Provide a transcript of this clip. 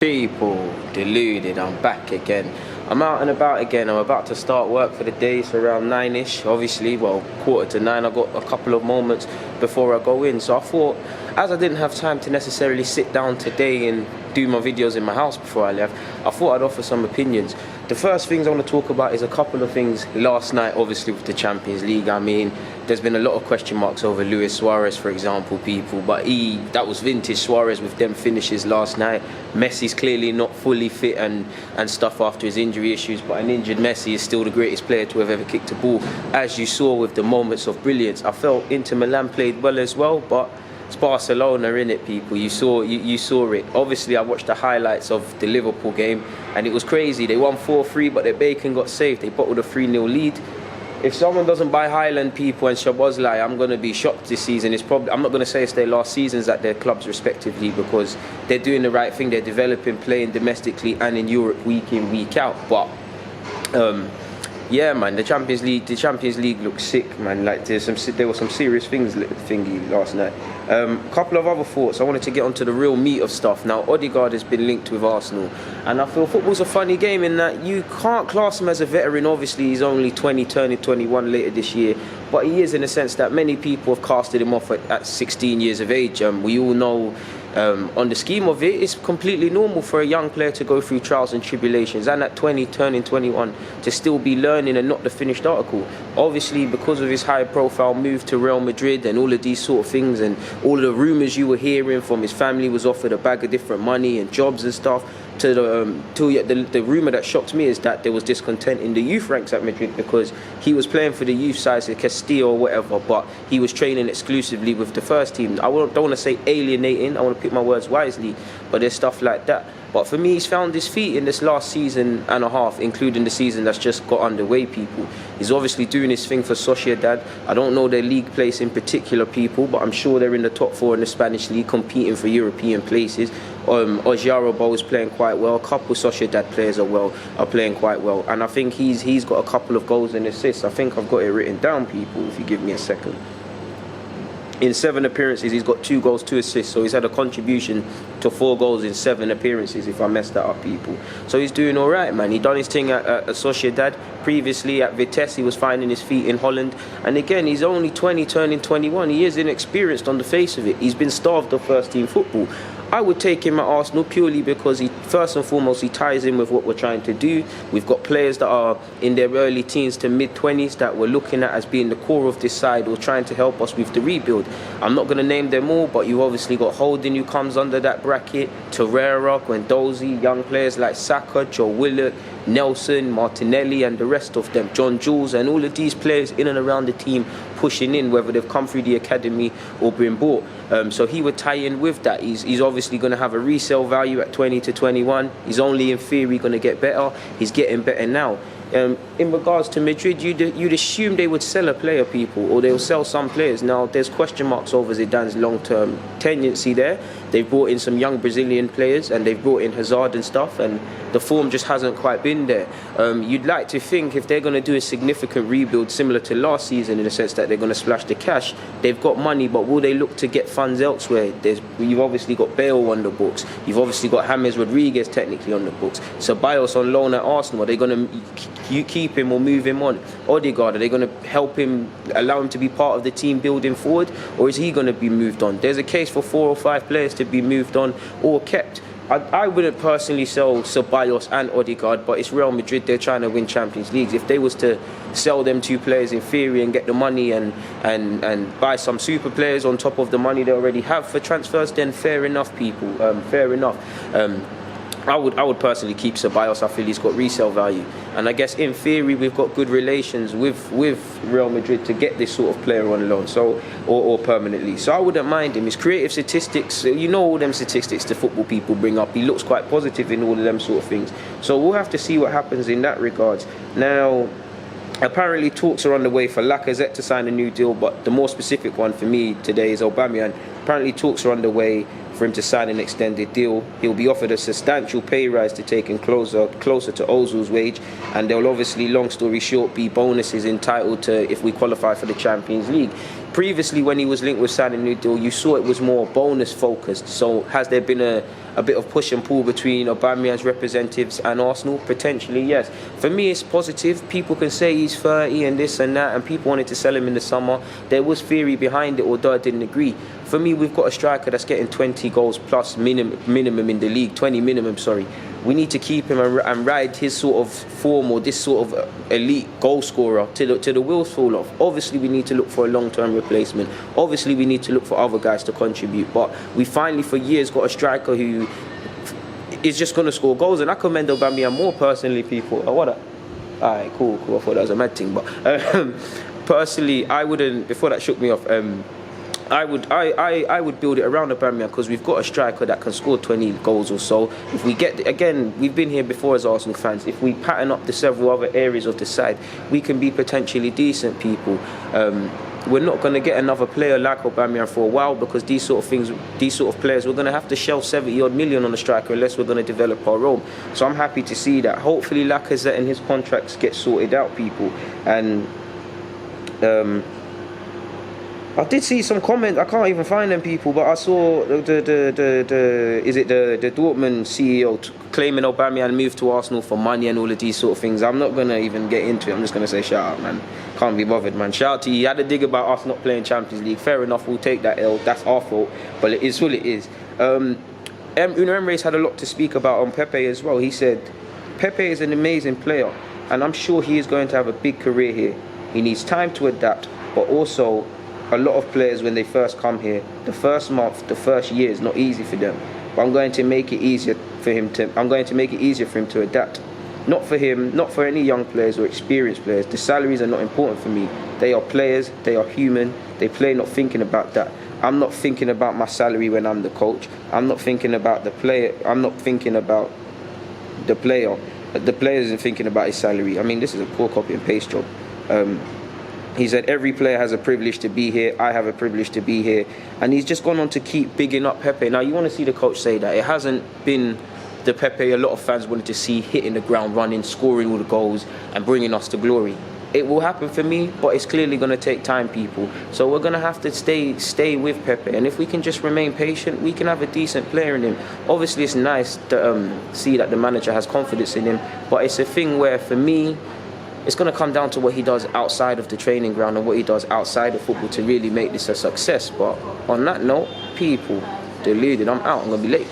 People, deluded, I'm back again. I'm out and about again. I'm about to start work for the day. It's around 9ish, obviously, well, 8:45. I've got a couple of moments before I go in. So I thought, as I didn't have time to necessarily sit down today and do my videos in my house before I left, I thought I'd offer some opinions. The first things I want to talk about is a couple of things last night, obviously, with the Champions League. I mean, there's been a lot of question marks over Luis Suarez, for example, people, but that was vintage Suarez with them finishes last night. Messi's clearly not fully fit and stuff after his injury issues, but an injured Messi is still the greatest player to have ever kicked a ball. As you saw with the moments of brilliance, I felt Inter Milan played well as well, but it's Barcelona, innit, people? You saw it. Obviously, I watched the highlights of the Liverpool game, and it was crazy. They won 4-3, but their bacon got saved. They bottled a 3-0 lead. If someone doesn't buy Highland, people, and Szoboszlai, I'm going to be shocked this season. I'm not going to say it's their last seasons at their clubs respectively, because they're doing the right thing. They're developing, playing domestically and in Europe week in, week out. But yeah, man, the Champions League looks sick, man. Like there were some serious things thingy last night. Couple of other thoughts. I wanted to get onto the real meat of stuff. Now, Ødegaard has been linked with Arsenal, and I feel football's a funny game in that you can't class him as a veteran. Obviously, he's only 20, turning 21 later this year, but he is in a sense that many people have casted him off at 16 years of age. We all know. On the scheme of it, it's completely normal for a young player to go through trials and tribulations, and at 20, turning 21, to still be learning and not the finished article. Obviously, because of his high-profile move to Real Madrid and all of these sort of things, and all of the rumours you were hearing from his family was offered a bag of different money and jobs and stuff, to the rumour that shocked me is that there was discontent in the youth ranks at Madrid, because he was playing for the youth sides of Castile or whatever, but he was training exclusively with the first team. I don't want to say alienating, I want to pick my words wisely, but there's stuff like that. But for me, he's found his feet in this last season and a half, including the season that's just got underway, people. He's obviously doing his thing for Sociedad. I don't know their league place in particular, people, but I'm sure they're in the top 4 in the Spanish league, competing for European places. Oyarzabal is playing quite well. A couple of Sociedad players are playing quite well, and I think he's got a couple of goals and assists. I think I've got it written down, people, if you give me a second. In 7 appearances, he's got 2 goals, 2 assists. So he's had a contribution to 4 goals in 7 appearances, if I messed that up, people. So he's doing all right, man. He done his thing at Sociedad. Previously at Vitesse, he was finding his feet in Holland. And again, he's only 20, turning 21. He is inexperienced on the face of it. He's been starved of first-team football. I would take him at Arsenal purely because first and foremost, he ties in with what we're trying to do. We've got players that are in their early teens to mid-20s that we're looking at as being the core of this side, or trying to help us with the rebuild. I'm not going to name them all, but you've obviously got Holding, who comes under that bracket, Torreira, Guendouzi, young players like Saka, Joe Willock, Nelson, Martinelli, and the rest of them, John Jules, and all of these players in and around the team pushing in, whether they've come through the academy or been bought. So he would tie in with that. He's obviously going to have a resale value at 20 to 21. He's only in theory going to get better. He's getting better now. In regards to Madrid, you'd assume they would sell a player, people, or they'll sell some players. Now, there's question marks over Zidane's long-term tendency there. They've brought in some young Brazilian players, and they've brought in Hazard and stuff, and the form just hasn't quite been there. You'd like to think if they're going to do a significant rebuild similar to last season, in the sense that they're going to splash the cash, they've got money, but will they look to get funds elsewhere? You've obviously got Bale on the books. You've obviously got James Rodriguez technically on the books. Ceballos on loan at Arsenal. Are they going to keep him or move him on? Ødegaard, are they going to help him, allow him to be part of the team building forward, or is he going to be moved on? There's a case for 4 or 5 players to be moved on or kept. I wouldn't personally sell Ceballos and Ødegaard, but it's Real Madrid. They're trying to win Champions Leagues. If they was to sell them 2 players in theory and get the money and buy some super players on top of the money they already have for transfers, then fair enough, people. Fair enough. I would personally keep Ceballos. I feel he's got resale value, and I guess in theory we've got good relations with Real Madrid to get this sort of player on loan, so or permanently. So I wouldn't mind him. His creative statistics, you know, all them statistics the football people bring up. He looks quite positive in all of them sort of things. So we'll have to see what happens in that regards. Now, apparently talks are underway for Lacazette to sign a new deal, but the more specific one for me today is Aubameyang. Apparently talks are underway for him to sign an extended deal. He'll be offered a substantial pay rise to take him closer to Ozil's wage, and there'll obviously, long story short, be bonuses entitled to if we qualify for the Champions League. previously, when he was linked with signing a new deal, you saw it was more bonus focused. So has there been a bit of push and pull between Aubameyang's representatives and Arsenal? Potentially, yes. For me, it's positive. People can say he's 30 and this and that, and people wanted to sell him in the summer. There was theory behind it, although I didn't agree. For me, we've got a striker that's getting 20 goals plus minimum in the league, 20 minimum, sorry. We need to keep him and ride his sort of form, or this sort of elite goal scorer to the wheels fall off. Obviously, we need to look for a long-term replacement. Obviously, we need to look for other guys to contribute. But we finally, for years, got a striker who is just going to score goals. And I commend Aubameyang more personally, people. Oh, what? Alright, cool. I thought that was a mad thing. But personally, I wouldn't, before that shook me off, I would build it around Aubameyang, because we've got a striker that can score 20 goals or so. If we get, again, we've been here before as Arsenal fans, if we pattern up the several other areas of the side, we can be potentially decent, people. We're not going to get another player like Aubameyang for a while, because these sort of players, we're going to have to shell 70-odd million on a striker unless we're going to develop our own. So I'm happy to see that. Hopefully Lacazette and his contracts get sorted out, people. And I did see some comments. I can't even find them, people, but I saw the Dortmund CEO claiming Aubameyang moved to Arsenal for money and all of these sort of things. I'm not gonna even get into it. I'm just gonna say shout out, man. Can't be bothered, man. Shout out to you. You had a dig about us not playing Champions League. Fair enough. We'll take that L. That's our fault, but it is what it is. Unai Emery's had a lot to speak about on Pepe as well. He said Pepe is an amazing player, and I'm sure he is going to have a big career here. He needs time to adapt, but also, a lot of players, when they first come here, the first month, the first year is not easy for them. But I'm going to make it easier for him to adapt. Not for him, not for any young players or experienced players. The salaries are not important for me. They are players, they are human, they play not thinking about that. I'm not thinking about my salary when I'm the coach. I'm not thinking about the player. I'm not thinking about the player. The player isn't thinking about his salary. I mean, this is a poor copy and paste job. He said every player has a privilege to be here. I have a privilege to be here. And he's just gone on to keep bigging up Pepe. Now, you want to see the coach say that. It hasn't been the Pepe a lot of fans wanted to see hitting the ground running, scoring all the goals and bringing us to glory. It will happen for me, but it's clearly going to take time, people. So we're going to have to stay with Pepe. And if we can just remain patient, we can have a decent player in him. Obviously, it's nice to see that the manager has confidence in him. But it's a thing where, for me, it's going to come down to what he does outside of the training ground and what he does outside of football to really make this a success. But on that note, people, deluded. I'm out. I'm going to be late.